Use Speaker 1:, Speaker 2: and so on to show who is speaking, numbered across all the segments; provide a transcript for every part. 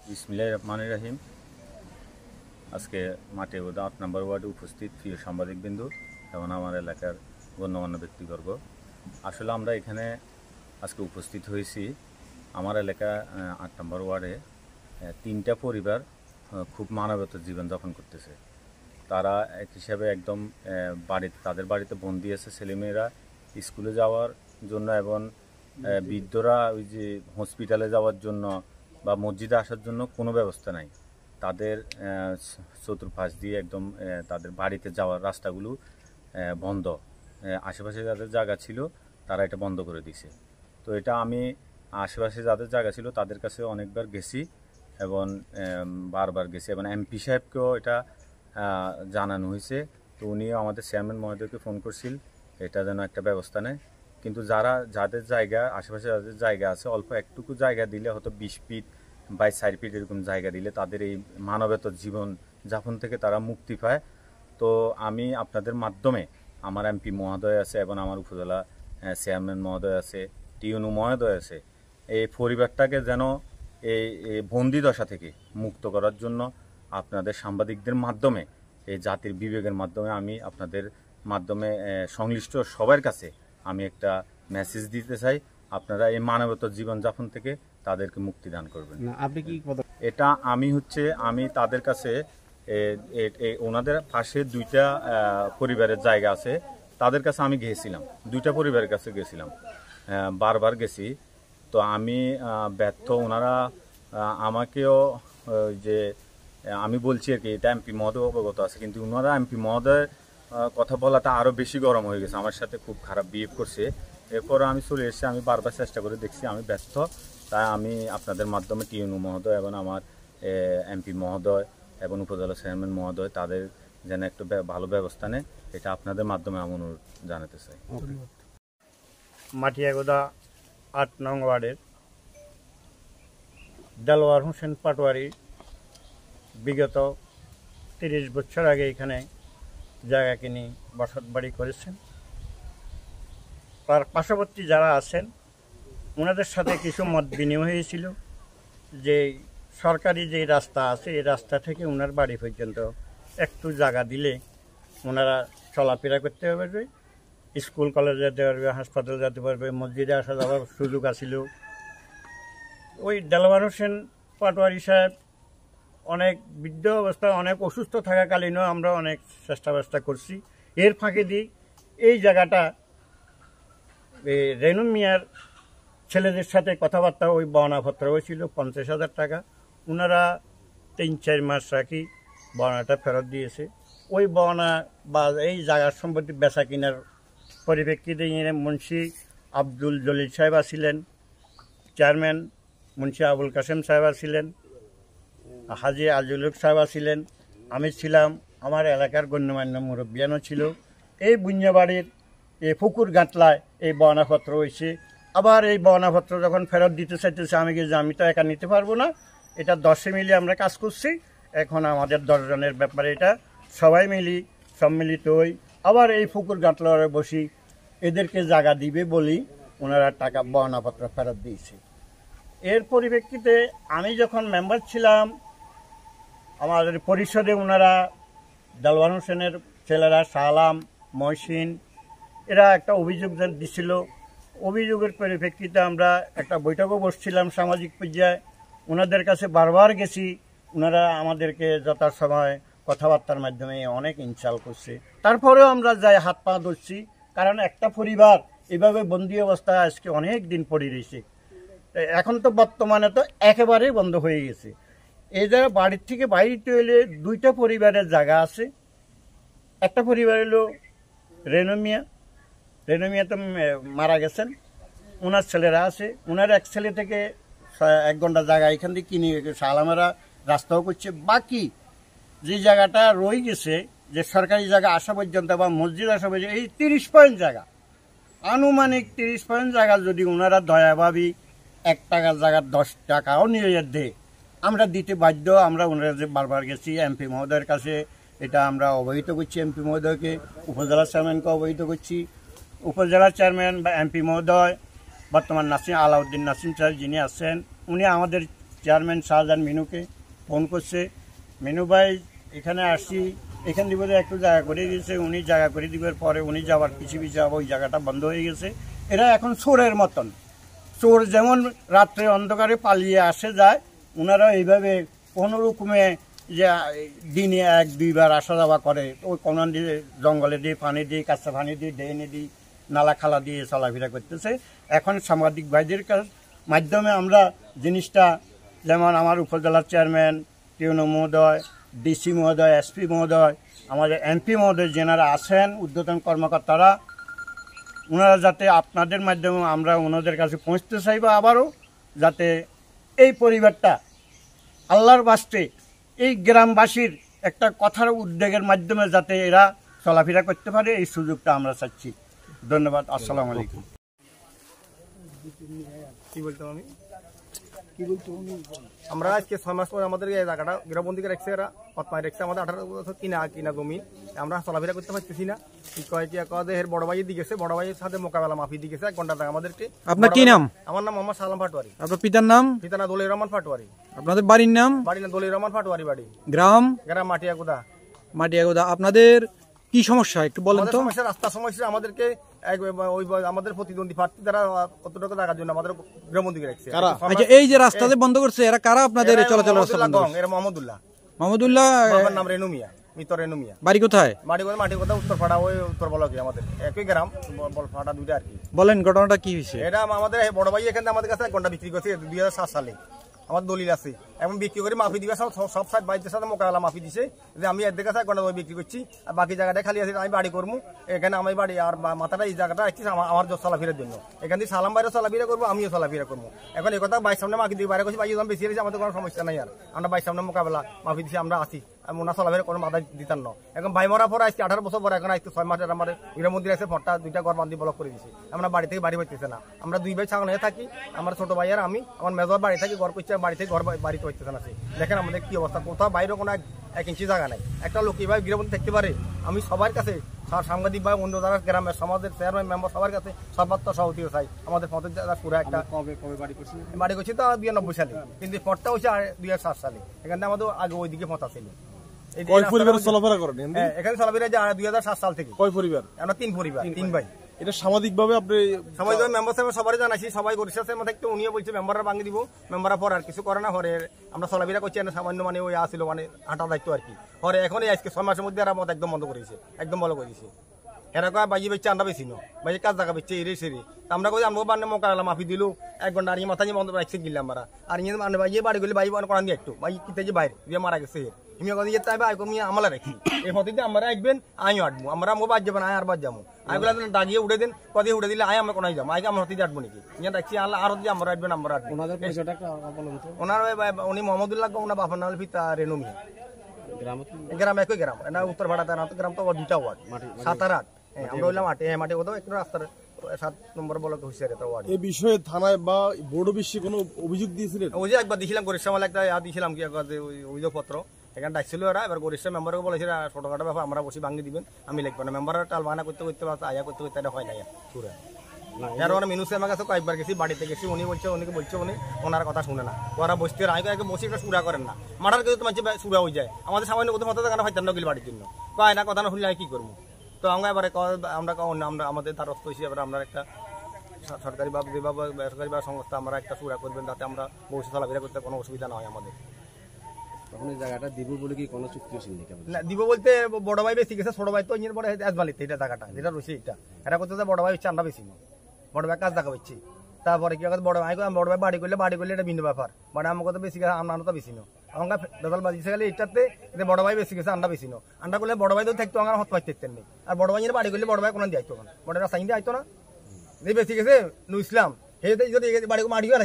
Speaker 1: বিসমিল্লাহির রহমানির রহিম। আজকে মাটিয়াগোদা ৮ নম্বর ওয়ার্ডে উপস্থিত প্রিয় সাংবাদিকবৃন্দ এবং আমার এলাকার গণ্যমান্য ব্যক্তিবর্গ, আসলে আমরা এখানে আজকে উপস্থিত হয়েছি। আমার এলাকা ৮ নম্বর ওয়ার্ডে ৩টা পরিবার খুব মানবতার জীবনযাপন করতেছে। তারা এক হিসাবে একদম তাদের বাড়িতে বন্দি আছে। ছেলেমেয়েরা স্কুলে যাওয়ার জন্য এবং বৃদ্ধরা ওই যে হসপিটালে যাওয়ার জন্য বা মসজিদে আসার জন্য কোনো ব্যবস্থা নাই। তাদের চতুর্পাশ দিয়ে একদম তাদের বাড়িতে যাওয়ার রাস্তাগুলো বন্ধ। আশেপাশে যাদের জায়গা ছিল তারা এটা বন্ধ করে দিছে। তো এটা আমি আশেপাশে যাদের জায়গা ছিল তাদের কাছে অনেকবার গেছি এবং বারবার গেছি এবং এমপি সাহেবকেও এটা জানানো হয়েছে। তো উনিও আমাদের চেয়ারম্যান মহোদয়কে ফোন করছিল এটা যেন একটা ব্যবস্থা নেয়। কিন্তু যাদের জায়গা আশেপাশে যাদের জায়গা আছে, অল্প একটুকু জায়গা দিলে হয়তো 20 ফিট বাই 4 ফিট এরকম জায়গা দিলে তাদের এই মানবেতর জীবন যাপন থেকে তারা মুক্তি পায়। তো আমি আপনাদের মাধ্যমে, আমার এমপি মহোদয় আছে এবং আমার উপজেলা চেয়ারম্যান মহোদয় আছে, টিউনু মহোদয় আছে, এই পরিবারটাকে যেন এই বন্দি দশা থেকে মুক্ত করার জন্য আপনাদের সাংবাদিকদের মাধ্যমে, এই জাতির বিবেকের মাধ্যমে আমি আপনাদের মাধ্যমে সংশ্লিষ্ট সবার কাছে আমি একটা মেসেজ দিতে চাই। আপনারা এই মানবতার জীবনযাপন থেকে তাদেরকে মুক্তি দান করবেন।
Speaker 2: আপনি কি
Speaker 1: এটা আমি তাদের কাছে ওনাদের পাশে 2টা পরিবারের জায়গা আছে, তাদের কাছে আমি গিয়েছিলাম, 2টা পরিবারের কাছে গেছিলাম, বারবার গেছি। তো আমি ব্যর্থ। ওনারা আমাকেও যে আমি বলছি আর কি, এটা এমপি মহোদয় অবগত আছে, কিন্তু ওনারা এমপি মহোদয় কথা বলাটা আরও বেশি গরম হয়ে গেছে, আমার সাথে খুব খারাপ বিহেভ করছে। এরপর আমি চলে এসেছি, আমি বারবার চেষ্টা করে দেখছি, আমি ব্যর্থ। তাই আমি আপনাদের মাধ্যমে টিউনু মহোদয় এবং আমার এমপি মহোদয় এবং উপজেলা চেয়ারম্যান মহোদয় তাদের যেন একটু ভালো ব্যবস্থা নেয়, এটা আপনাদের মাধ্যমে আমি অনুরোধ জানাতে চাই।
Speaker 3: মাটিয়াগোদা ৮ নং ওয়ার্ডের দেলোয়ার হোসেন পাটোয়ারি বিগত 30 বছর আগে এখানে জায়গা কিনে বসত বাড়ি করেছেন। তার পার্শ্ববর্তী যারা আছেন ওনাদের সাথে কিছু মত বিনিময় হয়েছিল যে সরকারি যে রাস্তা আছে এই রাস্তা থেকে ওনার বাড়ি পর্যন্ত একটু জায়গা দিলে ওনারা চলাফেরা করতে পারবে, স্কুল কলেজে যেতে পারবে, হাসপাতালে যেতে পারবে, মসজিদে আসা যাওয়ার সুযোগ আছিল। ওই দেলোয়ার হোসেন পাটোয়ারি সাহেব অনেক বৃদ্ধ অবস্থায়, অনেক অসুস্থ থাকাকালীনও আমরা অনেক চেষ্টা করছি। এর ফাঁকে দিয়ে এই জায়গাটা রেনু মিয়ার ছেলেদের সাথে কথাবার্তা, ওই বর্ণাপত্র হয়েছিল 50,000 টাকা। ওনারা 3-4 মাস রাখি বর্ণাটা ফেরত দিয়েছে। ওই বর্ণা বা এই জায়গার সম্পত্তি বেচা কিনার পরিপ্রেক্ষিতে মুন্সি আব্দুল জলিল সাহেব ছিলেন, চেয়ারম্যান মুন্সি আবুল কাসেম সাহেব ছিলেন, হাজি আজুল হক সাহেব ছিলেন, আমি ছিলাম, আমার এলাকার গণ্যমান্য মুরব্বিয়ানও ছিল। এই বুঞ্জাবাড়ির এই পুকুর গাঁতলায় এই বর্ণাপত্র হয়েছে। আবার এই বর্ণাপত্র যখন ফেরত দিতে চাইতেছে, আমি তো একা নিতে পারবো না, এটা 10 মিলে আমরা কাজ করছি। এখন আমাদের 10 জনের ব্যাপারে এটা সবাই সম্মিলিত হই আবার এই পুকুর গাঁতলায় বসি এদেরকে জায়গা দিবে বলি ওনারা টাকা বর্ণাপত্র ফেরত দিয়েছে। এর পরিপ্রেক্ষিতে আমি যখন মেম্বার ছিলাম আমাদের পরিষদে ওনারা দেলোয়ার হোসেনের ছেলেরা শাহলাম, মহসিন, এরা একটা অভিযোগ দিছিল। অভিযোগের পরিপ্রেক্ষিতে আমরা একটা বৈঠকও বসছিলাম সামাজিক পর্যায়ে। ওনাদের কাছে বারবার গেছি, ওনারা আমাদেরকে যথাসময় কথাবার্তার মাধ্যমে অনেক ইনসাল করছে। তারপরেও আমরা যাই হাত পা ধরছি, কারণ একটা পরিবার এভাবে বন্দি অবস্থায় আজকে অনেক দিন পড়ে রয়েছে। এখন তো বর্তমানে তো একেবারেই বন্ধ হয়ে গেছে। এই জায়গা বাড়ির থেকে বাইরে হইলে 2টা পরিবারের জায়গা আছে। একটা পরিবার হলো রেনু মিয়া তো মারা গেছেন, ওনার ছেলেরা আছে। ওনার এক ছেলে থেকে 1 ঘন্টা জায়গা এখান থেকে কিনে সালামেরা রাস্তাও করছে। বাকি যে জায়গাটা রয়ে গেছে, যে সরকারি জায়গা আসা পর্যন্ত বা মসজিদ আসা পর্যন্ত, এই 30 পয়েন্ট জায়গা, আনুমানিক 30 পয়েন্ট জায়গা যদি ওনারা দয়াভাবী 1 টাকার জায়গা 10 টাকাও নিয়ে দেয়, আমরা দিতে বাধ্য। আমরা ওনারা যে বারবার গেছি এমপি মহোদয়ের কাছে, এটা আমরা অবহিত করছি এমপি মহোদয়কে, উপজেলা চেয়ারম্যানকে অবহিত করছি। উপজেলা চেয়ারম্যান বা এমপি মহোদয় বর্তমান আলাউদ্দিন নাসিম সাহেব যিনি আছেন, উনি আমাদের চেয়ারম্যান শাহজাহান মিনুকে ফোন করছে, মিনু ভাই এখানে আসছি, এখান দিয়ে বোধহয় একটু জায়গা করে দিয়েছে, উনি জায়গা করে দিবার পরে উনি যাওয়ার পিছিয়ে পিছিয়ে ওই জায়গাটা বন্ধ হয়ে গেছে। এরা এখন চোরের মতন, চোর যেমন রাত্রে অন্ধকারে পালিয়ে আসে যায়, ওনারা এইভাবে কোনো রকমে যে দিনে 1-2 বার আসা যাওয়া করে, ওই কোনান দিয়ে জঙ্গলে দিয়ে পানি দিয়ে কাঁচা পানি দিয়ে ডেনে দিয়ে নালা খালা দিয়ে চলাফেরা করতেছে। এখন সাংবাদিক ভাইদের মাধ্যমে আমরা জিনিসটা, যেমন আমার উপজেলার চেয়ারম্যান টিউনো মহোদয়, ডিসি মহোদয়, এসপি মহোদয়, আমাদের এমপি মহোদয় যেনারা আছেন ঊর্ধ্বতন কর্মকর্তারা, ওনারা যাতে আপনাদের মাধ্যমে আমরা ওনাদের কাছে পৌঁছতে চাইব আবারও, যাতে এই পরিবারটা আল্লাহর বাস্তে এই গ্রামবাসীর একটা কথার উদ্যোগের মাধ্যমে যাতে এরা চলাফেরা করতে পারে, এই সুযোগটা আমরা চাচ্ছি। ধন্যবাদ। আসসালামু আলাইকুম।
Speaker 2: কি বলতাম আমি আমরা আজকে 6 মাস পরে আমাদের এই জায়গাটা গৃহবন্দীকে রাখছে, এরা পথমায় রাখছে আমাদের 18 বছর কিনা জমি, আমরা চলাফেরা করতে পারতেছি না। কি কয় এর বড় ভাইয়ের দিকে গেছে, বড় ভাইয়ের সাথে মোকাবেলা মাফি দিয়ে গেছে 1 ঘন্টা টাকা আমাদেরকে।
Speaker 4: আপনার কি নাম?
Speaker 2: আমার নাম মোহাম্মদ সালাম পাটোয়ারি।
Speaker 4: আপনার পিতার নাম?
Speaker 2: পিতার নাম দলিল রহমান পাটোয়ারি।
Speaker 4: আপনাদের বাড়ির নাম?
Speaker 2: বাড়ি নাম দলিল রহমান পাটোয়ারি। বাড়ি
Speaker 4: গ্রাম?
Speaker 2: গ্রাম মাটিয়াগুদা।
Speaker 4: মাটিয়াগুদা। আপনাদের কি সমস্যা একটু বলেন তো?
Speaker 2: সমস্যা রাস্তা সমস্যা, আমাদেরকে ওই আমাদের প্রতিদ্বন্দ্বী প্রার্থী দ্বারা কত টাকা টাকার জন্য আমাদের গৃহবন্দীকে রাখছে।
Speaker 4: আচ্ছা, এই যে রাস্তাতে বন্ধ করছে, এরা কারা আপনাদের চলাচল রাস্তা বন্ধ করছে?
Speaker 2: এরা মোহাম্মদুল্লাহ।
Speaker 4: মোহাম্মদুল্লাহ।
Speaker 2: বাবার নাম রেনু মিয়া, মিতর রেনু মিয়া।
Speaker 4: বাড়ি কোথায়?
Speaker 2: বাড়ি কোথায়? মাটি কোথায়? উত্তরপাড়া, ওই উত্তর বলকে আমাদের একই গ্রাম, বলপাড়া দুইটা আর কি।
Speaker 4: বলেন ঘটনাটা কি হয়েছে?
Speaker 2: এটা আমাদের বড় ভাই এখানে আমাদের কাছে 1 ঘন্টা বিক্রি করছে 2007 সালে, আমার দলিল আছে। এখন বিক্রি করে মাফি দিবে সব সাইড বাইরের সাথে মোকাবেলা মাফি দিছে যে আমি এর কাছে 1 ঘন্টা বিক্রি করছি, আর বাকি জায়গাটা খালি আছে, আমি বাড়ি করবো এখানে। আমি বাড়ি আর মাথাটা এই জায়গাটা রাখছি আমার চলাফেরার জন্য। এখান থেকে সালাম বাইরে চলাফেরা করবো, আমিও চলাফেরা করবো। এখন এই কথা বাইর সামনে মাফি দিয়ে বাইরে করছি, বাইরে বেশি হয়েছে, আমাদের কোনো সমস্যা নাই। আর আমরা বাইর সামনে মোকাবেলা মাফি দিচ্ছি, আমরা আছি, ওনার চলাফেরা কোনো মাথা দিতাম না। এখন ভাই মরার পর আজকে 18 বছর পরে, এখন আজকে 6 মাসের আমার গৃহমন্দির আছে, ফটটা 2টা ঘর বান্ধি ব্লক করে দিয়েছি। আমরা বাড়ি থেকে বাড়ি পাইতেছে না, আমরা 2 ভাই ছাগল হয়ে থাকি, আমার ছোট ভাই আর আমি। আমার মেজর বাড়ি থাকি, ঘর করছে, বাড়ি থেকে ঘর বাড়িতে পাইতেছে না। দেখেন আমাদের কি অবস্থা, কোথাও বাইরে কোনো 1 ইঞ্চি জায়গা নাই। একটা লোক কিভাবে গৃহবন্দী থাকতে পারে? আমি সবার কাছে, সাংবাদিক ভাই, অন্য যারা গ্রামের সমাজের চেয়ারম্যান মেম্বার সবার কাছে সর্বাত্ম সহযোগিতা চাই। আমাদের পথের পুরো একটা বাড়ি করছি তো 92 সালে, কিন্তু পথটা হচ্ছে 2007 সালে। এখানে আমাদের আগে ওইদিকে পথ ছিল। এখানে চলাফেরা যে 2007 সাল থেকে।
Speaker 5: কয় পরিবার?
Speaker 2: আমরা 3 পরিবার, 3 ভাই।
Speaker 5: এটা সামাজিকভাবে আপনি
Speaker 2: মেম্বার সাহেব সবাই জানাইছি, সবাই গরিষ্ঠ থাকতে উনিও বলছে মেম্বাররা ভাঙি দিব, মেম্বাররা পর আর কিছু করে না। পরে আমরা চলাফেরা করছি, সামান্য মানে ওই আসছিল মানে হাঁটা দায়িত্ব আর কি। পরে এখন আজকে 6 মাসের মধ্যে এরা মত একদম বন্ধ করেছে, একদম ভালো করেছে। এরা কয় বাইয়ে বেচছে, আমরা বেশি নো বাইরে কাজ জায়গা বেচছে এরে সেরে। আমরা কই আমরা বান্নে মোকাবেলা মাফি দিল 1 ঘন্টা, আর মাথা নিয়ে বন্ধ রাখছে গিলাম আমরা। আর ইয়ে মানে বাইয়ে বাড়ি গেলে বাই করান দিয়ে একটু বাই কিতে যে বাইরে দিয়ে মারা গেছে। আমি কথা যেতে হবে আইকো মিয়া আমলা রাখি, এই হতে আমরা আসবেন আইও আটবো, আমরা মো বাদ যাবেন আয় আর বাদ যাবো। আইগুলা দাগিয়ে উঠে দেন, কদে উঠে দিলে আয় আমরা কোনায় যাবো, আইকে আমরা হতে আটবো নাকি ইয়া রাখছি আল্লাহ আর হতে আমরা আসবেন, আমরা আটবো। ওনার উনি মোহাম্মদুল্লাহ, ওনার বাবার নাম পিতা রেনু মিয়া। গ্রাম একই গ্রাম, না উত্তর ভাড়া গ্রাম তো 2টা ওয়ার্ড, 7 আর 8। আমরা হইলাম 8, মাঠে কোথাও একটু রাস্তার 7 নম্বর বলক হইছে এটা ওয়ার্ড।
Speaker 5: এই বিষয়ে থানায় বা বোর্ড অফিসে কোনো অভিযোগ দিয়েছিলেন?
Speaker 2: ওই যে একবার দিছিলাম গরিষ্ঠ মাল একটা দিছিলাম কি অভিযোগপত্র, এখানে ডাকছিল এরা। এবার গরিষ্ঠ মেম্বারকে বলেছে ছোটখাটো ব্যাপার আমরা বসে ভাঙি দিবেন, আমি লিখবো না। মেম্বার টাল বাহানা করতে আয়া করতে এটা হয় না পুরো। এর মিনুসে আমার কাছে কয়েকবার গেছি, বাড়িতে গেছি, উনি বলছে উনি ওনার কথা শুনে না। ওরা বসতে আগে বসে একটা সুরা করেন না, মারার কিন্তু তোমার সুরা হয়ে যায়। আমাদের সামান্য কোথাও মাথা দেখানো হয় না গেলে বাড়ির জন্য কয় না, কথা না শুনলে আমি কি করবো? তো আমরা এবারে আমরা আমাদের দ্বারস্থ হয়েছি। এবার আমরা একটা সরকারি বা বেসরকারি বা সংস্থা আমরা একটা সুরা করবেন, যাতে আমরা ভবিষ্যৎ চলাফেরা করতে কোনো অসুবিধা না হয় আমাদের।
Speaker 6: তখন এই জায়গাটা দিব বলে কি কোনো চুক্তি হয়েছিল
Speaker 2: না? দিব বলতে বড় ভাই বেশি গেছে, ছোট ভাই তো ইঞ্জিন বড় আজমালিতে এটা জায়গাটা যেটা রয়েছে এটা এরা করতে বড় ভাই হচ্ছে, আমরা বেশি না। বড় ভাই কাজ দেখা পাচ্ছি, তারপরে কি বড় ভাই বাড়ি করলে এটা ভিন্ন ব্যাপার। মানে আমাকে তো বেশি গেছে, আমরা তো বেশি না। আমরা বেতাল বাজিছে গেলে এটাতে যে বড় ভাই বেশি গেছে, আন্ডা বেশি না। আন্ডা করলে বড় ভাই তো থাকতো, আমার হত পাইতে নেই। আর বড় ভাই বাড়ি করলে বড় ভাই কোনো দিয়ে আইতো না, বড় রাস্তা দিয়ে আইতো না। যে বেশি গেছে নুইসলাম যদি বাড়ি মারিও না,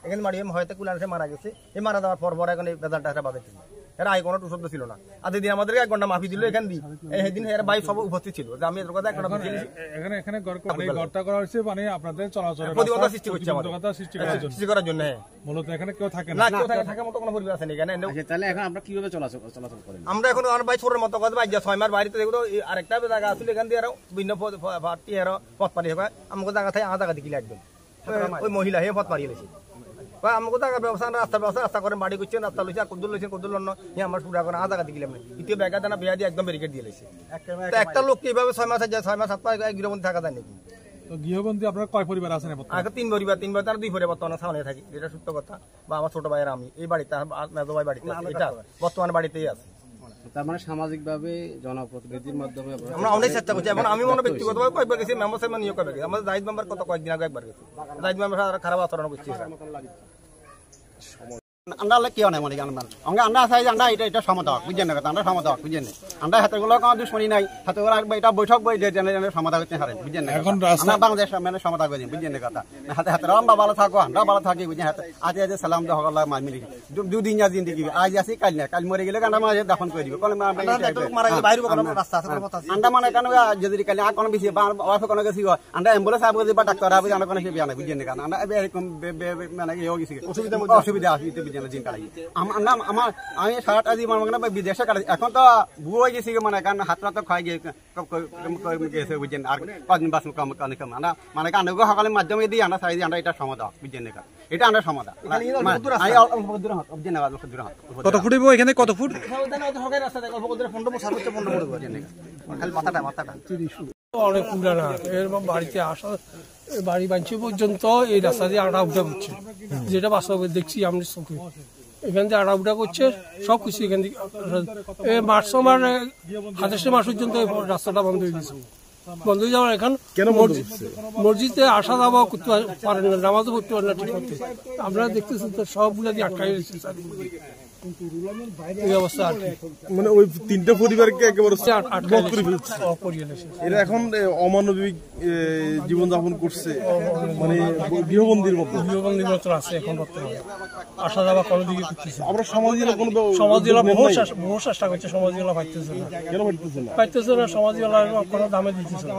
Speaker 2: এখানে মারিয়ে হয়তো কুলানসে মারা গেছে। এই মারা দেওয়ার পর এখন এই বেতালটা একটা বাদে ছিল, এরা আই কোনো টুসব্দ ছিল না। আর দিন আমাদেরকে 1 ঘন্টা মাফি দিল এখান দিয়ে। সেদিন এরা ভাই সব উপস্থিত ছিল যে আমি এর কথা 1 ঘন্টা
Speaker 5: এখানে ঘরটা করা হয়েছে, মানে আপনাদের চলাচল
Speaker 2: প্রতিবন্ধকতা সৃষ্টি করছে, সৃষ্টি করার জন্য। মূলত এখানে কেউ থাকে না, কেউ থাকার মতো কোনো পরিবেশ আছে এখানে।
Speaker 6: তাহলে এখন আমরা কিভাবে চলাচল করেন?
Speaker 2: আমরা এখন আমার ভাই ছোটের মতো কথা ভাই 6 মাস বাড়িতে দেখো আরেকটা জায়গা আসলে এখান দিয়ে আরো ভিন্ন পথ পারি হয় আমাকে জায়গা থাকে জায়গা দেখি একদম ওই মহিলা হে পথ পারিয়ে গেছে। আমাকে টাকা ব্যবস্থা রাস্তার ব্যবস্থা রাস্তা করেন বাড়ি করছেন রাস্তা লইছে আর কদ্দুর লইছেন কদ্দুর লন্য আমার পুরা করে টাকা দিলাম না দ্বিতীয় ব্যাগা দানা বিয়া দিয়ে একদম ব্যারিকেড দিয়ে লইছে একটা লোক এইভাবে 6 মাস যায় 6 মাস 7 মাস গৃহবন্দী থাকা যায় নাকি
Speaker 5: তো গৃহবন্দী আপনার কয় পরিবার আছেন
Speaker 2: আগে 3 পরিবার 2 পরিবার বর্তমানে সামনে থাকি এটা সত্য কথা বা আমার ছোট ভাইয়ের আমি এই বাড়িতে মেজো ভাই বাড়িতে এটা বর্তমানে বাড়িতেই আছে
Speaker 6: তার মানে সামাজিকভাবে জনপ্রতিনিধির মাধ্যমে
Speaker 2: আমরা অনেক চেষ্টা করছি এবং আমি মনে ব্যক্তিগতভাবে কয়েকবার গেছি মেম্বার সাহেব নিয়োগ কয়েকবার গেছি আমাদের জাহিদ মেম্বার কত কয়েকদিন আগে একবার গেছি জাহিদ মেম্বার খারাপ আচরণ করছি
Speaker 7: আমরা কেউ নাই মনে আমরা আমরা চাই যে আমরা এটা সমাধান বুঝছেন না আমরা সমাধান বুঝছেন আমরা হাতেগুলো কোনো দুশ্মনী নাই হাতেগুলো এটা বৈঠক বই সমাধান করতে পারেন বুঝছেন না আমরা বাংলাদেশ মানে সমাধান করি বুঝছেন না কথা হাতে হাতে আমরা ভালো থাকো আমরা ভালো থাকি বুঝছেন হাতে আজ আজ সালাম দেওয়া হল মিলি দুদিন যা জিন্দিগি আজ আসি কাল না কাল মরে গেলে আমরা মাঝে দাফন করে দিব আমরা মানে কেন যদি কালি আর কোনো বেশি কোনো গেছি আমরা অ্যাম্বুলেন্স আবো বা ডাক্তার আবো আমরা কোনো বিয়া না বুঝছেন না কারণ আমরা এরকম মানে অসুবিধা আসি আমি সারাটা জীবন মানে বিদেশে কাটাই এখন তো বুয়ো হয়ে গেছি মানে কারণ হাতটা তো খাই গেছে বুঝছেন আর কদিন বাস মানে কান্ডকে সকালের মাধ্যমে দিয়ে আমরা চাই আমরা এটা সমাধান বুঝছেন না এটা আমরা সমাধান
Speaker 4: কত ফুট এখানে কত ফুট
Speaker 8: অনেক পুরানা এর বাড়িতে আসা বাড়ি বাঁচে পর্যন্ত এই রাস্তা দিয়ে আড়া উঠা করছে যেটা বাস্তবে দেখছি আমি চোখে এখান থেকে আড়া উঠা করছে সব কিছু এখান থেকে মার্চ মাস 27 মাস পর্যন্ত রাস্তাটা বন্ধ হয়ে গেছে বন্ধ হয়ে যাওয়ার এখন মসজিদে আসা যাওয়া করতে পারেন না নামাজও পড়তে পারেন না ঠিক করতে আমরা দেখতেছি তো সবগুলো দিয়ে আটকাই রয়েছে এই অবস্থা আর
Speaker 9: মানে ওই তিনটা পরিবারকে একেবারে
Speaker 8: এরা
Speaker 9: এখন অমানবিক জীবনযাপন করছে মানে গৃহবন্দীর মতো
Speaker 8: আছে এখন বর্তমানে আসা যাওয়া কোনো দিকে করতেছে
Speaker 9: আমরা সমাজগুলো কোনো
Speaker 8: সমাজগুলো বহু চেষ্টা করছে সমাজগুলো পাইতেছে না
Speaker 9: কেন পাইতেছে না
Speaker 8: সমাজগুলো কোনো দামে দিতেছে না